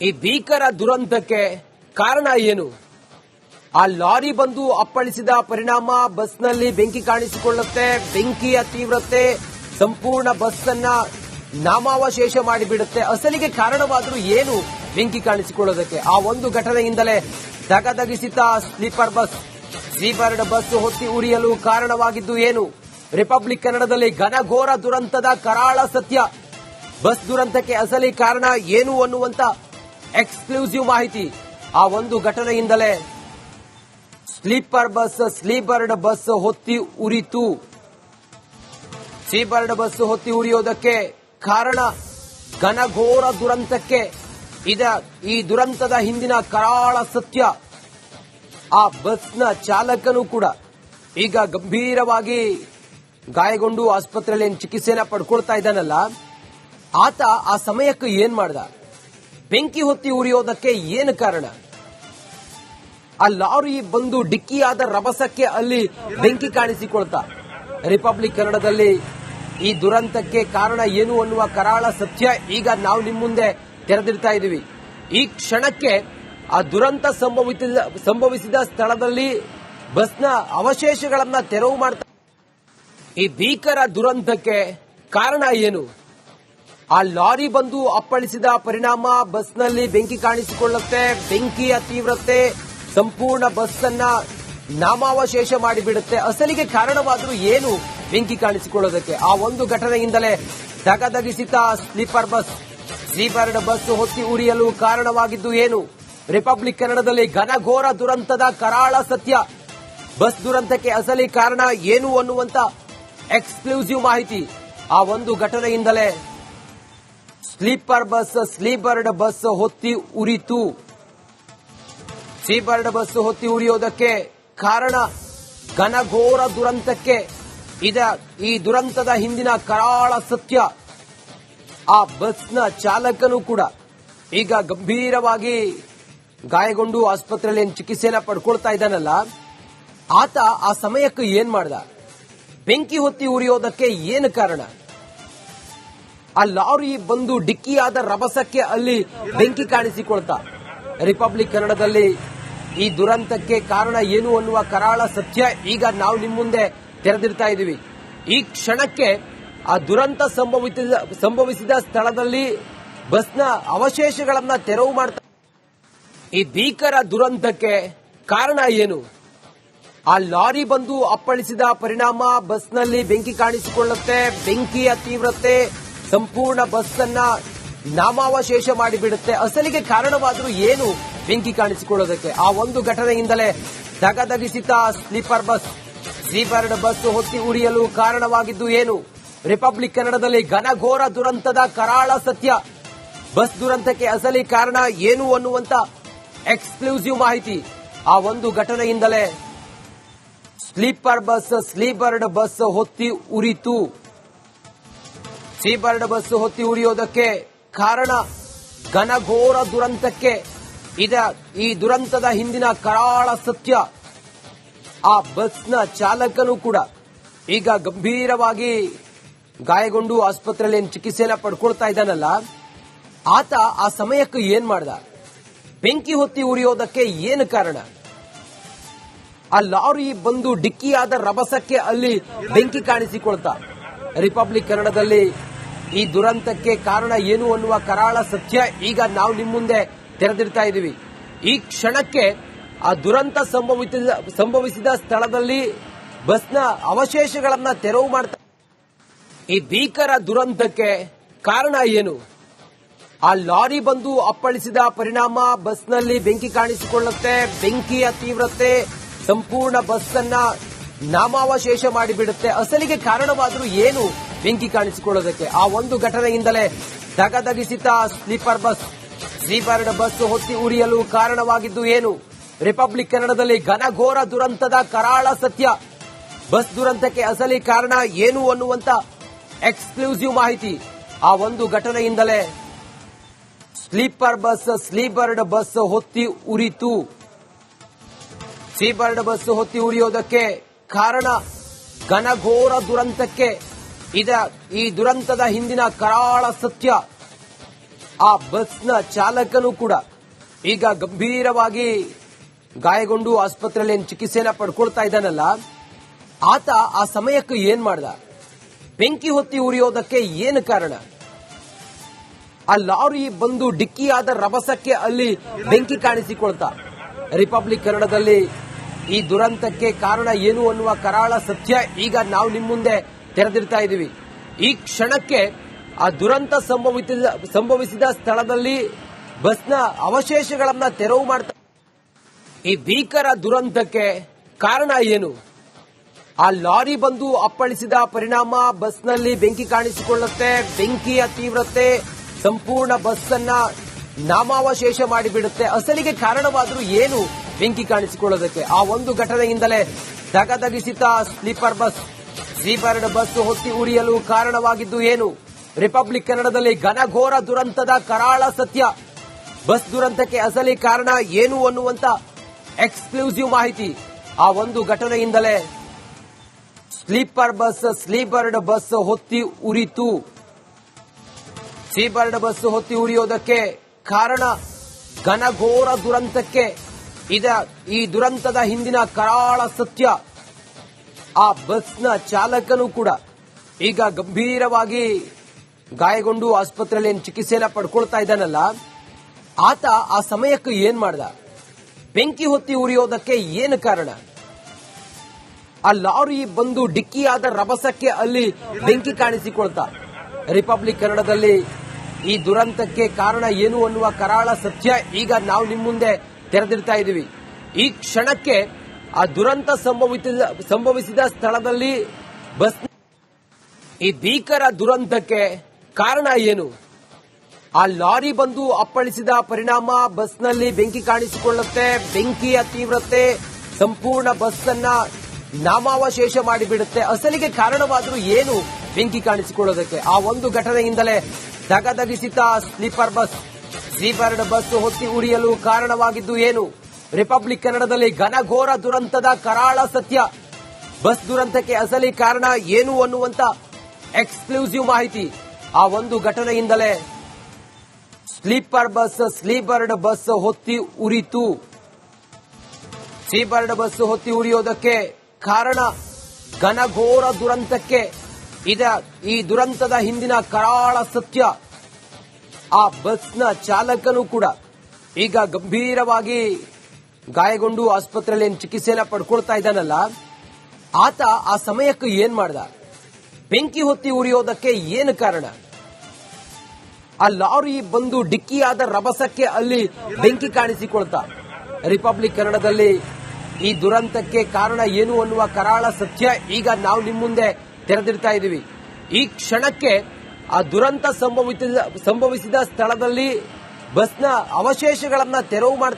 ಈ ಭೀಕರ ದುರಂತಕ್ಕೆ ಕಾರಣ ಏನು? ಆ ಲಾರಿ ಬಂದು ಅಪ್ಪಳಿಸಿದ ಪರಿಣಾಮ ಬಸ್ನಲ್ಲಿ ಬೆಂಕಿ ಕಾಣಿಸಿಕೊಳ್ಳುತ್ತೆ. ಬೆಂಕಿಯ ತೀವ್ರತೆ ಸಂಪೂರ್ಣ ಬಸ್ ಅನ್ನ ನಾಮಾವಶೇಷ ಮಾಡಿಬಿಡುತ್ತೆ. ಅಸಲಿಗೆ ಕಾರಣವಾದರೂ ಏನು ಬೆಂಕಿ ಕಾಣಿಸಿಕೊಳ್ಳೋದಕ್ಕೆ? ಆ ಒಂದು ಘಟನೆಯಿಂದಲೇ ದಗದಗಿಸಿತ ಸ್ಲೀಪರ್ ಬಸ್ ಸೀಬರ್ಡ್ ಬಸ್ ಹೊತ್ತಿ ಉರಿಯಲು ಕಾರಣವಾಗಿದ್ದು ಏನು? ರಿಪಬ್ಲಿಕ್ ಕನ್ನಡದಲ್ಲಿ ಘನಘೋರ ದುರಂತದ ಕರಾಳ ಸತ್ಯ. ಬಸ್ ದುರಂತಕ್ಕೆ ಅಸಲಿ ಕಾರಣ ಏನು ಅನ್ನುವಂತ ಎಕ್ಸ್ಕ್ಲೂಸಿವ್ ಮಾಹಿತಿ. ಆ ಒಂದು ಘಟನೆಯಿಂದಲೇ ಸ್ಲೀಪರ್ಡ್ ಬಸ್ ಹೊತ್ತಿ ಉರಿತು. ಸೀಬರ್ಡ್ ಬಸ್ ಹೊತ್ತಿ ಉರಿಯೋದಕ್ಕೆ ಕಾರಣ ಘನಘೋರ ದುರಂತಕ್ಕೆ. ಈ ದುರಂತದ ಹಿಂದಿನ ಕರಾಳ ಸತ್ಯ. ಆ ಬಸ್ನ ಚಾಲಕನು ಕೂಡ ಈಗ ಗಂಭೀರವಾಗಿ ಗಾಯಗೊಂಡು ಆಸ್ಪತ್ರೆಯಲ್ಲಿ ಚಿಕಿತ್ಸೆನ ಪಡ್ಕೊಳ್ತಾ ಇದ್ದಾನಲ್ಲ, ಆತ ಆ ಸಮಯಕ್ಕೆ ಏನ್ ಮಾಡ್ದ? ಬೆಂಕಿ ಹೊತ್ತಿ ಉರಿಯೋದಕ್ಕೆ ಏನು ಕಾರಣ? ಆ ಲಾರಿ ಬಂದು ಡಿಕ್ಕಿಯಾದ ರಭಸಕ್ಕೆ ಅಲ್ಲಿ ಬೆಂಕಿ ಕಾಣಿಸಿಕೊಳ್ತಾ. ರಿಪಬ್ಲಿಕ್ ಕನ್ನಡದಲ್ಲಿ ಈ ದುರಂತಕ್ಕೆ ಕಾರಣ ಏನು ಅನ್ನುವ ಕರಾಳ ಸತ್ಯ ಈಗ ನಾವು ನಿಮ್ಮ ಮುಂದೆ ತೆರೆದಿಡ್ತಾ ಇದ್ದೀವಿ. ಈ ಕ್ಷಣಕ್ಕೆ ಆ ದುರಂತ ಸಂಭವಿಸಿದ ಸ್ಥಳದಲ್ಲಿ ಬಸ್ನ ಅವಶೇಷಗಳನ್ನ ತೆರವು ಮಾಡ್ತಾ. ಈ ಭೀಕರ ದುರಂತಕ್ಕೆ ಕಾರಣ ಏನು? ಆ ಲಾರಿ ಬಂದು ಅಪ್ಪಳಿಸಿದ ಪರಿಣಾಮ ಬಸ್ನಲ್ಲಿ ಬೆಂಕಿ ಕಾಣಿಸಿಕೊಳ್ಳುತ್ತೆ. ಬೆಂಕಿಯ ತೀವ್ರತೆ ಸಂಪೂರ್ಣ ಬಸ್ ಅನ್ನ ನಾಮಾವಶೇಷ ಮಾಡಿಬಿಡುತ್ತೆ. ಅಸಲಿಗೆ ಕಾರಣವಾದರೂ ಏನು ಬೆಂಕಿ ಕಾಣಿಸಿಕೊಳ್ಳೋದಕ್ಕೆ? ಆ ಒಂದು ಘಟನೆಯಿಂದಲೇ ದಗದಗಿಸಿತ ಸ್ಲೀಪರ್ಡ್ ಬಸ್ ಹೊತ್ತಿ ಉರಿಯಲು ಕಾರಣವಾಗಿದ್ದು ಏನು? ರಿಪಬ್ಲಿಕ್ ಕನ್ನಡದಲ್ಲಿ ಘನಘೋರ ದುರಂತದ ಕರಾಳ ಸತ್ಯ. ಬಸ್ ದುರಂತಕ್ಕೆ ಅಸಲಿ ಕಾರಣ ಏನು ಅನ್ನುವಂತ ಎಕ್ಸ್ಕ್ಲೂಸಿವ್ ಮಾಹಿತಿ. ಆ ಒಂದು ಘಟನೆಯಿಂದಲೇ ಸ್ಲೀಪರ್ಡ್ ಬಸ್ ಹೊತ್ತಿ ಉರಿತು. ಸೀಬರ್ಡ್ ಬಸ್ ಹೊತ್ತಿ ಉರಿಯೋದಕ್ಕೆ ಕಾರಣ ಘನಘೋರ ದುರಂತಕ್ಕೆ. ಈ ದುರಂತದ ಹಿಂದಿನ ಕರಾಳ ಸತ್ಯ. ಆ ಬಸ್ನ ಚಾಲಕನು ಕೂಡ ಈಗ ಗಂಭೀರವಾಗಿ ಗಾಯಗೊಂಡು ಆಸ್ಪತ್ರೆಯಲ್ಲಿ ಚಿಕಿತ್ಸೆನ ಪಡ್ಕೊಳ್ತಾ ಇದ್ದಾನಲ್ಲ, ಆತ ಆ ಸಮಯಕ್ಕೆ ಏನ್ ಮಾಡ್ದ? ಬೆಂಕಿ ಹೊತ್ತಿ ಉರಿಯೋದಕ್ಕೆ ಏನು ಕಾರಣ? ಆ ಲಾರಿ ಬಂದು ಡಿಕ್ಕಿಯಾದ ರಭಸಕ್ಕೆ ಅಲ್ಲಿ ಬೆಂಕಿ ಕಾಣಿಸಿಕೊಳ್ತಾ. ರಿಪಬ್ಲಿಕ್ ಕನ್ನಡದಲ್ಲಿ ಈ ದುರಂತಕ್ಕೆ ಕಾರಣ ಏನು ಅನ್ನುವ ಕರಾಳ ಸತ್ಯ ಈಗ ನಾವು ನಿಮ್ಮ ಮುಂದೆ ತೆರೆದಿಡ್ತಾ ಇದ್ದೀವಿ. ಈ ಕ್ಷಣಕ್ಕೆ ಆ ದುರಂತ ಸಂಭವಿಸಿದ ಸ್ಥಳದಲ್ಲಿ ಬಸ್ನ ಅವಶೇಷಗಳನ್ನ ತೆರವು ಮಾಡ್ತಾ. ಈ ಭೀಕರ ದುರಂತಕ್ಕೆ ಕಾರಣ ಏನು? ಆ ಲಾರಿ ಬಂದು ಅಪ್ಪಳಿಸಿದ ಪರಿಣಾಮ ಬಸ್ನಲ್ಲಿ ಬೆಂಕಿ ಕಾಣಿಸಿಕೊಳ್ಳುತ್ತೆ. ಬೆಂಕಿಯ ತೀವ್ರತೆ ಸಂಪೂರ್ಣ ಬಸ್ ಅನ್ನ ನಾಮಾವಶೇಷ ಮಾಡಿಬಿಡುತ್ತೆ. ಅಸಲಿಗೆ ಕಾರಣವಾದರೂ ಏನು ಬೆಂಕಿ ಕಾಣಿಸಿಕೊಳ್ಳೋದಕ್ಕೆ? ಆ ಒಂದು ಘಟನೆಯಿಂದಲೇ ದಗದಗಿಸಿತ ಸೀಬರ್ಡ್ ಬಸ್ ಹೊತ್ತಿ ಉರಿಯಲು ಕಾರಣವಾಗಿದ್ದು ಏನು? ರಿಪಬ್ಲಿಕ್ ಕನ್ನಡದಲ್ಲಿ ಘನಘೋರ ದುರಂತದ ಕರಾಳ ಸತ್ಯ. ಬಸ್ ದುರಂತಕ್ಕೆ ಅಸಲಿ ಕಾರಣ ಏನು ಅನ್ನುವಂತ ಎಕ್ಸ್ಕ್ಲೂಸಿವ್ ಮಾಹಿತಿ. ಆ ಒಂದು ಘಟನೆಯಿಂದಲೇ ಸ್ಲೀಪರ್ಡ್ ಬಸ್ ಹೊತ್ತಿ ಉರಿತು. ಸೀಬರ್ಡ್ ಬಸ್ ಹೊತ್ತಿ ಉರಿಯೋದಕ್ಕೆ ಕಾರಣ ಘನಘೋರ ದುರಂತಕ್ಕೆ. ಈ ದುರಂತದ ಹಿಂದಿನ ಕರಾಳ ಸತ್ಯ. ಆ ಬಸ್ನ ಚಾಲಕನು ಕೂಡ ಈಗ ಗಂಭೀರವಾಗಿ ಗಾಯಗೊಂಡು ಆಸ್ಪತ್ರೆಯಲ್ಲಿ ಚಿಕಿತ್ಸೆನ ಪಡ್ಕೊಳ್ತಾ ಇದ್ದಾನಲ್ಲ, ಆತ ಆ ಸಮಯಕ್ಕೆ ಏನ್ ಮಾಡ್ದ? ಬೆಂಕಿ ಹೊತ್ತಿ ಉರಿಯೋದಕ್ಕೆ ಏನು ಕಾರಣ? ಆ ಲಾರಿ ಬಂದು ಡಿಕ್ಕಿಯಾದ ರಭಸಕ್ಕೆ ಅಲ್ಲಿ ಬೆಂಕಿ ಕಾಣಿಸಿಕೊಳ್ತಾ. ರಿಪಬ್ಲಿಕ್ ಕನ್ನಡದಲ್ಲಿ ಈ ದುರಂತಕ್ಕೆ ಕಾರಣ ಏನು ಅನ್ನುವ ಕರಾಳ ಸತ್ಯ ಈಗ ನಾವು ನಿಮ್ಮ ಮುಂದೆ ತೆರೆದಿಡ್ತಾ ಇದ್ದೀವಿ. ಈ ಕ್ಷಣಕ್ಕೆ ಆ ದುರಂತ ಸಂಭವಿಸಿದ ಸ್ಥಳದಲ್ಲಿ ಬಸ್ನ ಅವಶೇಷಗಳನ್ನ ತೆರವು ಮಾಡ್ತಾ. ಈ ಭೀಕರ ದುರಂತಕ್ಕೆ ಕಾರಣ ಏನು? ಆ ಲಾರಿ ಬಂದು ಅಪ್ಪಳಿಸಿದ ಪರಿಣಾಮ ಬಸ್ನಲ್ಲಿ ಬೆಂಕಿ ಕಾಣಿಸಿಕೊಳ್ಳುತ್ತೆ. ಬೆಂಕಿಯ ತೀವ್ರತೆ ಸಂಪೂರ್ಣ ಬಸ್ ಅನ್ನ ನಾಮಾವಶೇಷ ಮಾಡಿಬಿಡುತ್ತೆ. ಅಸಲಿಗೆ ಕಾರಣವಾದರೂ ಏನು ಬೆಂಕಿ ಕಾಣಿಸಿಕೊಳ್ಳೋದಕ್ಕೆ? ಆ ಒಂದು ಘಟನೆಯಿಂದಲೇ ದಗದಗಿಸಿತ ಸ್ಲೀಪರ್ಡ್ ಬಸ್ ಹೊತ್ತಿ ಉರಿಯಲು ಕಾರಣವಾಗಿದ್ದು ಏನು? ರಿಪಬ್ಲಿಕ್ ಕನ್ನಡದಲ್ಲಿ ಘನಘೋರ ದುರಂತದ ಕರಾಳ ಸತ್ಯ. ಬಸ್ ದುರಂತಕ್ಕೆ ಅಸಲಿ ಕಾರಣ ಏನು ಅನ್ನುವಂತ ಎಕ್ಸ್ಕ್ಲೂಸಿವ್ ಮಾಹಿತಿ. ಆ ಒಂದು ಘಟನೆಯಿಂದಲೇ ಸ್ಲೀಪರ್ಡ್ ಬಸ್ ಹೊತ್ತಿ ಉರಿತು. ಸೀಬರ್ಡ್ ಬಸ್ ಹೊತ್ತಿ ಉರಿಯೋದಕ್ಕೆ ಕಾರಣ ಘನಘೋರ ದುರಂತಕ್ಕೆ. ಈ ದುರಂತದ ಹಿಂದಿನ ಕರಾಳ ಸತ್ಯ. ಆ ಬಸ್ನ ಚಾಲಕನು ಕೂಡ ಈಗ ಗಂಭೀರವಾಗಿ ಗಾಯಗೊಂಡು ಆಸ್ಪತ್ರೆಯಲ್ಲಿ ಚಿಕಿತ್ಸೆನ ಪಡ್ಕೊಳ್ತಾ ಇದ್ದಾನಲ್ಲ, ಆತ ಆ ಸಮಯಕ್ಕೆ ಏನ್ ಮಾಡ್ದ? ಬೆಂಕಿ ಹೊತ್ತಿ ಉರಿಯೋದಕ್ಕೆ ಏನು ಕಾರಣ? ಆ ಲಾರಿ ಬಂದು ಡಿಕ್ಕಿಯಾದ ರಭಸಕ್ಕೆ ಅಲ್ಲಿ ಬೆಂಕಿ ಕಾಣಿಸಿಕೊಳ್ತಾ. ರಿಪಬ್ಲಿಕ್ ಕನ್ನಡದಲ್ಲಿ ಈ ದುರಂತಕ್ಕೆ ಕಾರಣ ಏನು ಅನ್ನುವ ಕರಾಳ ಸತ್ಯ ಈಗ ನಾವು ನಿಮ್ಮ ಮುಂದೆ ತೆರೆದಿರ್ತಾ ಇದ್ದೀವಿ. ಈ ಕ್ಷಣಕ್ಕೆ ಆ ದುರಂತ ಸಂಭವಿಸಿದ ಸ್ಥಳದಲ್ಲಿ ಬಸ್ನ ಅವಶೇಷಗಳನ್ನ ತೆರವು ಮಾಡ್ತಾ. ಈ ಭೀಕರ ದುರಂತಕ್ಕೆ ಕಾರಣ ಏನು? ಆ ಲಾರಿ ಬಂದು ಅಪ್ಪಳಿಸಿದ ಪರಿಣಾಮ ಬಸ್ನಲ್ಲಿ ಬೆಂಕಿ ಕಾಣಿಸಿಕೊಳ್ಳುತ್ತೆ. ಬೆಂಕಿಯ ತೀವ್ರತೆ ಸಂಪೂರ್ಣ ಬಸ್ ಅನ್ನ ನಾಮಾವಶೇಷ ಮಾಡಿಬಿಡುತ್ತೆ. ಅಸಲಿಗೆ ಕಾರಣವಾದರೂ ಏನು ಬೆಂಕಿ ಕಾಣಿಸಿಕೊಳ್ಳೋದಕ್ಕೆ? ಆ ಒಂದು ಘಟನೆಯಿಂದಲೇ ದಗದಗಿಸಿದ ಸ್ಲೀಪರ್ ಬಸ್, ಸೀಬರ್ಡ್ ಬಸ್ ಹೊತ್ತಿ ಉರಿಯಲು ಕಾರಣವಾಗಿದ್ದು ಏನು? ರಿಪಬ್ಲಿಕ್ ಕನ್ನಡದಲ್ಲಿ ಘನಘೋರ ದುರಂತದ ಕರಾಳ ಸತ್ಯ. ಬಸ್ ದುರಂತಕ್ಕೆ ಅಸಲಿ ಕಾರಣ ಏನು ಅನ್ನುವಂತ ಎಕ್ಸ್ಕ್ಲೂಸಿವ್ ಮಾಹಿತಿ. ಆ ಒಂದು ಘಟನೆಯಿಂದಲೇ ಸ್ಲೀಪರ್ಡ್ ಬಸ್ ಹೊತ್ತಿ ಉರಿತು. ಸೀಬರ್ಡ್ ಬಸ್ ಹೊತ್ತಿ ಉರಿಯೋದಕ್ಕೆ ಕಾರಣ ಘನಘೋರ ದುರಂತಕ್ಕೆ ಈ ದುರಂತದ ಹಿಂದಿನ ಕರಾಳ ಸತ್ಯ. ಆ ಬಸ್ನ ಚಾಲಕನು ಕೂಡ ಈಗ ಗಂಭೀರವಾಗಿ ಗಾಯಗೊಂಡು ಆಸ್ಪತ್ರೆಯಲ್ಲಿ ಚಿಕಿತ್ಸೆನ ಪಡ್ಕೊಳ್ತಾ ಇದ್ದಾನಲ್ಲ, ಆತ ಆ ಸಮಯಕ್ಕೆ ಏನ್ ಮಾಡ್ದ? ಬೆಂಕಿ ಹೊತ್ತಿ ಉರಿಯೋದಕ್ಕೆ ಏನು ಕಾರಣ? ಆ ಲಾರಿ ಬಂದು ಡಿಕ್ಕಿಯಾದ ರಭಸಕ್ಕೆ ಅಲ್ಲಿ ಬೆಂಕಿ ಕಾಣಿಸಿಕೊಳ್ತಾ. ರಿಪಬ್ಲಿಕ್ ಕನ್ನಡದಲ್ಲಿ ಈ ದುರಂತಕ್ಕೆ ಕಾರಣ ಏನು ಅನ್ನುವ ಕರಾಳ ಸತ್ಯ ಈಗ ನಾವು ನಿಮ್ಮ ಮುಂದೆ ತೆರೆದಿರ್ತಾ ಇದ್ದೀವಿ. ಈ ಕ್ಷಣಕ್ಕೆ ಆ ದುರಂತ ಸಂಭವಿಸಿದ ಸ್ಥಳದಲ್ಲಿ ಬಸ್. ಈ ಭೀಕರ ದುರಂತಕ್ಕೆ ಕಾರಣ ಏನು? ಆ ಲಾರಿ ಬಂದು ಅಪ್ಪಳಿಸಿದ ಪರಿಣಾಮ ಬಸ್ನಲ್ಲಿ ಬೆಂಕಿ ಕಾಣಿಸಿಕೊಳ್ಳುತ್ತೆ. ಬೆಂಕಿಯ ತೀವ್ರತೆ ಸಂಪೂರ್ಣ ಬಸ್ ಅನ್ನ ನಾಮಾವಶೇಷ ಮಾಡಿಬಿಡುತ್ತೆ. ಅಸಲಿಗೆ ಕಾರಣವಾದರೂ ಏನು ಬೆಂಕಿ ಕಾಣಿಸಿಕೊಳ್ಳೋದಕ್ಕೆ? ಆ ಒಂದು ಘಟನೆಯಿಂದಲೇ ದಗದಗಿಸಿದ ಸೀಬರ್ಡ್ ಬಸ್ ಹೊತ್ತಿ ಉರಿಯಲು ಕಾರಣವಾಗಿದ್ದು ಏನು? ರಿಪಬ್ಲಿಕ್ ಕನ್ನಡದಲ್ಲಿ ಘನಘೋರ ದುರಂತದ ಕರಾಳ ಸತ್ಯ. ಬಸ್ ದುರಂತಕ್ಕೆ ಅಸಲಿ ಕಾರಣ ಏನು ಅನ್ನುವಂತ ಎಕ್ಸ್ಕ್ಲೂಸಿವ್ ಮಾಹಿತಿ. ಆ ಒಂದು ಘಟನೆಯಿಂದಲೇ ಸ್ಲೀಪರ್ಡ್ ಬಸ್ ಹೊತ್ತಿ ಉರಿತು. ಸೀಬರ್ಡ್ ಬಸ್ ಹೊತ್ತಿ ಉರಿಯೋದಕ್ಕೆ ಕಾರಣ ಘನಘೋರ ದುರಂತಕ್ಕೆ ಈ ದುರಂತದ ಹಿಂದಿನ ಕರಾಳ ಸತ್ಯ. ಆ ಬಸ್ನ ಚಾಲಕನು ಕೂಡ ಈಗ ಗಂಭೀರವಾಗಿ ಗಾಯಗೊಂಡು ಆಸ್ಪತ್ರೆಯಲ್ಲಿ ಚಿಕಿತ್ಸೆನ ಪಡ್ಕೊಳ್ತಾ ಇದ್ದಾನಲ್ಲ, ಆತ ಆ ಸಮಯಕ್ಕೆ ಏನ್ ಮಾಡ್ದ? ಬೆಂಕಿ ಹೊತ್ತಿ ಉರಿಯೋದಕ್ಕೆ ಏನು ಕಾರಣ? ಆ ಲಾರಿ ಬಂದು ಡಿಕ್ಕಿಯಾದ ರಭಸಕ್ಕೆ ಅಲ್ಲಿ ಬೆಂಕಿ ಕಾಣಿಸಿಕೊಳ್ತಾ. ರಿಪಬ್ಲಿಕ್ ಕನ್ನಡದಲ್ಲಿ ಈ ದುರಂತಕ್ಕೆ ಕಾರಣ ಏನು ಅನ್ನುವ ಕರಾಳ ಸತ್ಯ ಈಗ ನಾವು ನಿಮ್ಮ ಮುಂದೆ ತೆರೆದಿರ್ತಾ ಇದ್ದೀವಿ. ಈ ಕ್ಷಣಕ್ಕೆ ಆ ದುರಂತ ಸಂಭವಿಸಿದ ಸ್ಥಳದಲ್ಲಿ ಬಸ್ನ ಅವಶೇಷಗಳನ್ನ ತೆರವು ಮಾಡ್ತಾ.